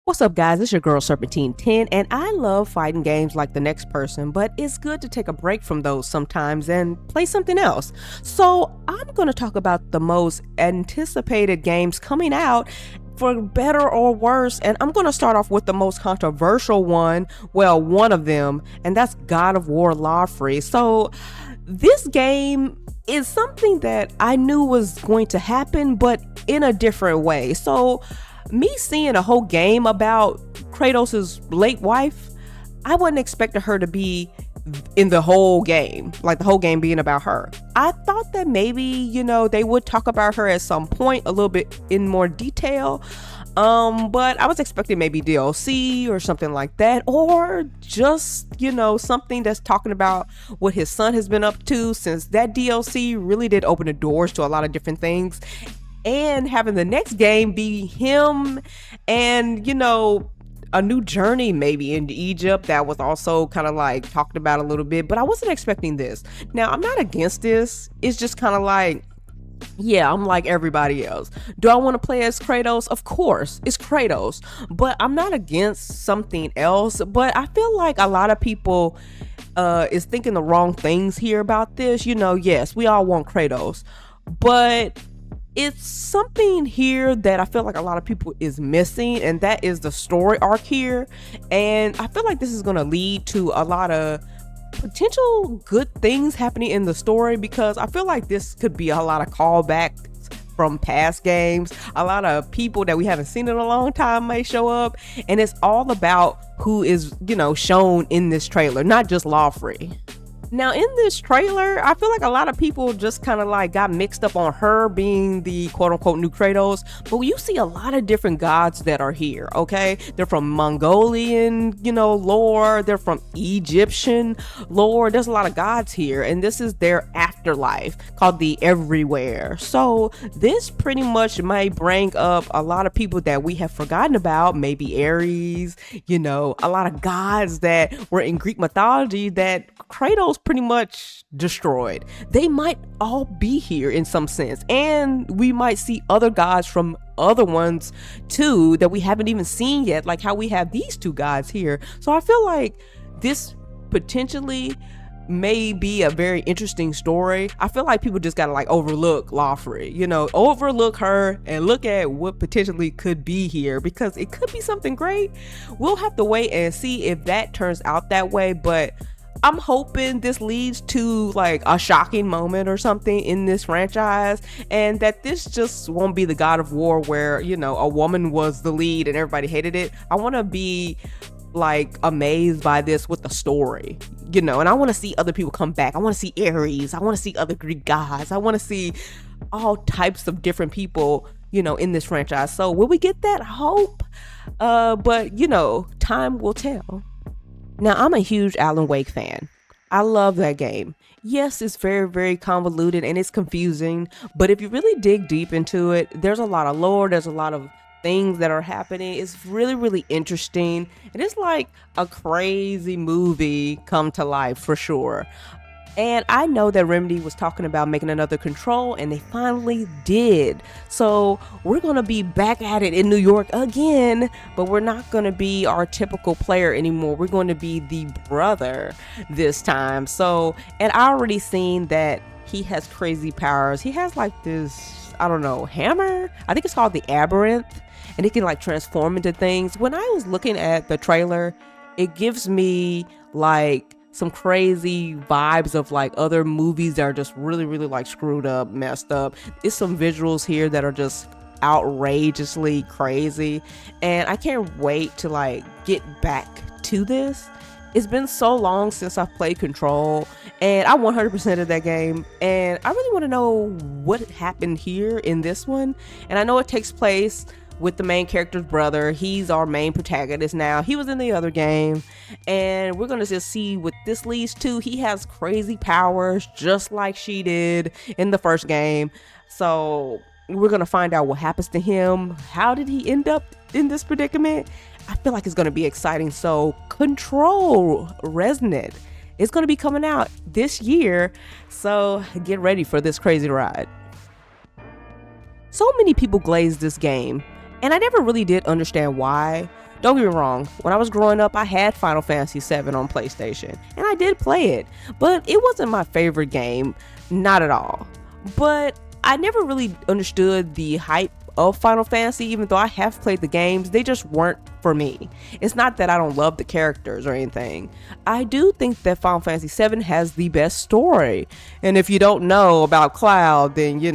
What's up, guys? It's your girl Serpentine 10, and I love fighting games like the next person, but it's good to take a break from those sometimes and play something else. So, I'm going to talk about the most anticipated games coming out for better or worse, and I'm going to start off with the most controversial one, well, one of them, and that's God of War Law Free. So, this game is something that I knew was going to happen, but in a different way. So, me seeing a whole game about Kratos' late wife, I wasn't expecting her to be in the whole game, like the whole game being about her. I thought that maybe, they would talk about her at some point a little bit in more detail. But I was expecting maybe DLC or something like that, or just, something that's talking about what his son has been up to, since that DLC really did open the doors to a lot of different things. And having the next game be him and, a new journey maybe into Egypt that was also kind of like talked about a little bit, but I wasn't expecting this. Now, I'm not against this. It's just kind of like, yeah, I'm like everybody else. Do I want to play as Kratos? Of course, it's Kratos. But I'm not against something else. But I feel like a lot of people is thinking the wrong things here about this. Yes, we all want Kratos. But it's something here that I feel like a lot of people is missing, and that is the story arc here. And I feel like this is going to lead to a lot of potential good things happening in the story, because I feel like this could be a lot of callbacks from past games. A lot of people that we haven't seen in a long time may show up, and it's all about who is, shown in this trailer, not just Lawfrey. Now, in this trailer, I feel like a lot of people just kind of like got mixed up on her being the quote-unquote new Kratos, but you see a lot of different gods that are here, okay? They're from Mongolian, lore. They're from Egyptian lore. There's a lot of gods here, and this is their afterlife called the Everywhere. So this pretty much may bring up a lot of people that we have forgotten about, maybe Ares, a lot of gods that were in Greek mythology that Kratos pretty much destroyed. They might all be here in some sense, and we might see other gods from other ones too that we haven't even seen yet, like how we have these two gods here. So I feel like this potentially may be a very interesting story. I feel like people just gotta like overlook Lawfrey, overlook her and look at what potentially could be here, because it could be something great. We'll have to wait and see if that turns out that way, but I'm hoping this leads to like a shocking moment or something in this franchise, and that this just won't be the God of War where, a woman was the lead and everybody hated it. I want to be like amazed by this with the story, and I want to see other people come back. I want to see Ares. I want to see other Greek gods. I want to see all types of different people, in this franchise. So will we get that? I hope. But time will tell. Now, I'm a huge Alan Wake fan. I love that game. Yes, it's very, very convoluted and it's confusing, but if you really dig deep into it, there's a lot of lore, there's a lot of things that are happening. It's really, really interesting, and it's like a crazy movie come to life for sure. And I know that Remedy was talking about making another Control, and they finally did. So we're going to be back at it in New York again, but we're not going to be our typical player anymore. We're going to be the brother this time. So, and I already seen that he has crazy powers. He has like this, I don't know, hammer? I think it's called the Aberrant, and he can like transform into things. When I was looking at the trailer, it gives me like some crazy vibes of like other movies that are just really, really like screwed up, messed up. It's some visuals here that are just outrageously crazy, and I can't wait to like get back to this. It's been so long since I've played Control, and I 100% of that game, and I really want to know what happened here in this one. And I know it takes place with the main character's brother. He's our main protagonist now. He was in the other game, and we're gonna just see what this leads to. He has crazy powers just like she did in the first game, so we're gonna find out what happens to him. How did he end up in this predicament? I feel like it's gonna be exciting. So Control Resonant is gonna be coming out this year, so get ready for this crazy ride. So many people glazed this game, and I never really did understand why. Don't get me wrong, when I was growing up, I had Final Fantasy VII on PlayStation, and I did play it, but it wasn't my favorite game, not at all. But I never really understood the hype of Final Fantasy, even though I have played the games, they just weren't for me. It's not that I don't love the characters or anything. I do think that Final Fantasy VII has the best story, and if you don't know about Cloud, then you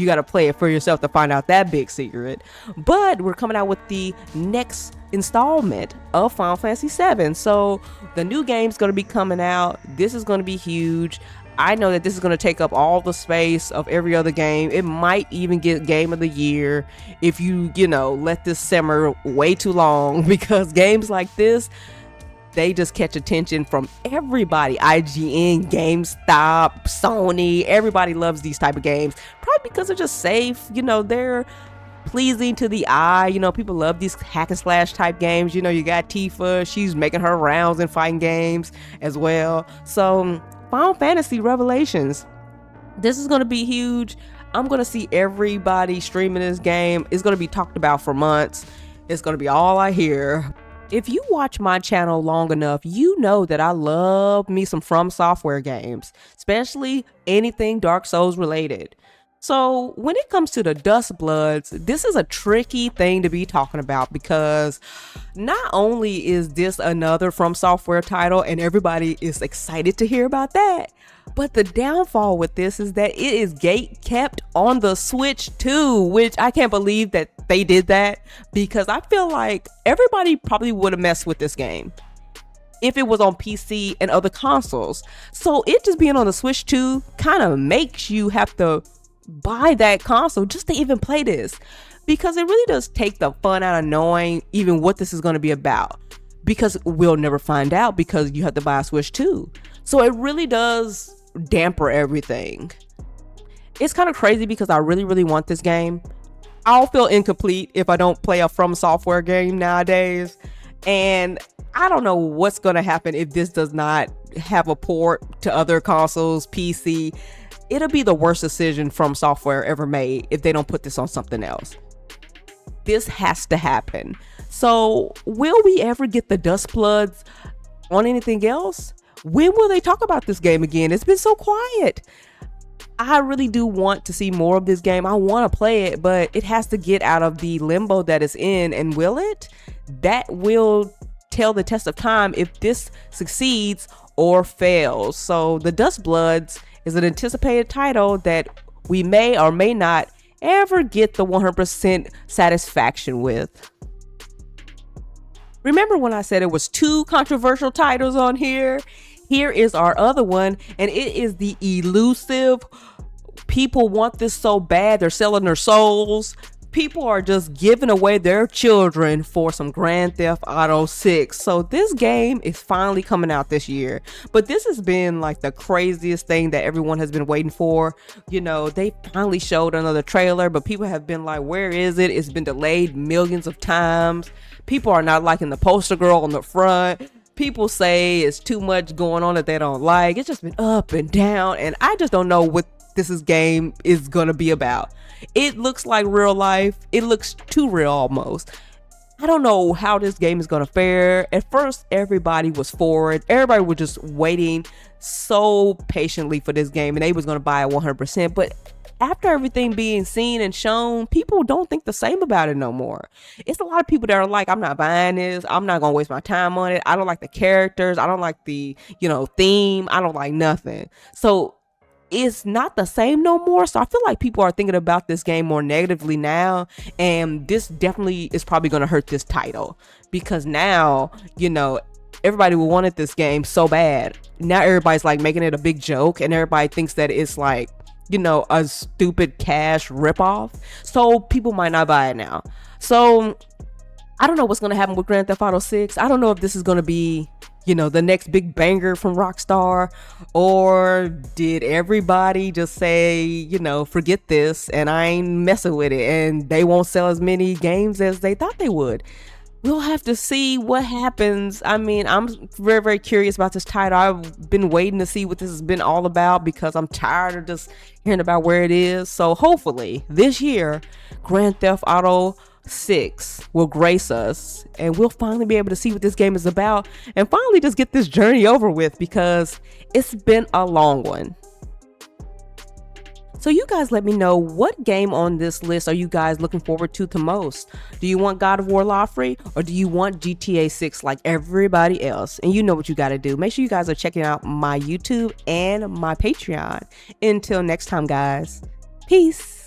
got to play it for yourself to find out that big secret. But we're coming out with the next installment of Final Fantasy VII, so the new game's going to be coming out. This is going to be huge. I know that this is going to take up all the space of every other game. It might even get Game of the Year if you let this simmer way too long, because games like this, they just catch attention from everybody. IGN, GameStop, Sony, everybody loves these type of games. Probably because they're just safe. They're pleasing to the eye. People love these hack and slash type games. You got Tifa. She's making her rounds in fighting games as well. So Final Fantasy Revelations, this is going to be huge. I'm going to see everybody streaming this game. It's going to be talked about for months. It's going to be all I hear. If you watch my channel long enough, you know that I love me some From Software games, especially anything Dark Souls related. So when it comes to the Dust Bloods, this is a tricky thing to be talking about, because not only is this another From Software title and everybody is excited to hear about that, but the downfall with this is that it is gate kept on the Switch too, which I can't believe that they did that, because I feel like everybody probably would have messed with this game if it was on PC and other consoles. So it just being on the Switch too kind of makes you have to buy that console just to even play this, because it really does take the fun out of knowing even what this is going to be about, because we'll never find out because you have to buy a Switch 2. So it really does damper everything. It's kind of crazy because I really want this game. I'll feel incomplete if I don't play a From Software game nowadays, and I don't know what's going to happen if this does not have a port to other consoles, PC. It'll be the worst decision From Software ever made if they don't put this on something else. This has to happen. So will we ever get the Dust Bloods on anything else? When will they talk about this game again? It's been so quiet. I really do want to see more of this game. I want to play it, but it has to get out of the limbo that it's in. And will it? That will tell the test of time if this succeeds or fails. So the Dust Bloods is an anticipated title that we may or may not ever get the 100% satisfaction with. Remember when I said it was 2 controversial titles on here? Here is our other one, and it is the elusive. People want this so bad, they're selling their souls. People are just giving away their children for some Grand Theft Auto 6. So this game is finally coming out this year. But this has been like the craziest thing that everyone has been waiting for. They finally showed another trailer, but people have been like, where is it? It's been delayed millions of times. People are not liking the poster girl on the front. People say it's too much going on that they don't like. It's just been up and down, and I just don't know what this game is gonna be about. It looks like real life. It looks too real almost. I don't know how this game is gonna fare. At first, everybody was for it. Everybody was just waiting so patiently for this game, and they was gonna buy it 100%. But after everything being seen and shown, people don't think the same about it no more. It's a lot of people that are like, I'm not buying this. I'm not gonna waste my time on it. I don't like the characters. I don't like the theme. I don't like nothing. So it's not the same no more. So I feel like people are thinking about this game more negatively now, and this definitely is probably going to hurt this title, because now everybody wanted this game so bad. Now everybody's like making it a big joke, and everybody thinks that it's like a stupid cash ripoff. So people might not buy it now. So I don't know what's going to happen with Grand Theft Auto 6. I don't know if this is going to be the next big banger from Rockstar, or did everybody just say, forget this and I ain't messing with it, and they won't sell as many games as they thought they would. We'll have to see what happens. I mean, I'm very curious about this title. I've been waiting to see what this has been all about, because I'm tired of just hearing about where it is. So hopefully this year, Grand Theft Auto 6 will grace us, and we'll finally be able to see what this game is about and finally just get this journey over with, because it's been a long one. So you guys let me know, what game on this list are you guys looking forward to the most? Do you want God of War Law Free, or do you want GTA 6 like everybody else? And you know what you got to do. Make sure you guys are checking out my YouTube and my Patreon. Until next time, guys. Peace.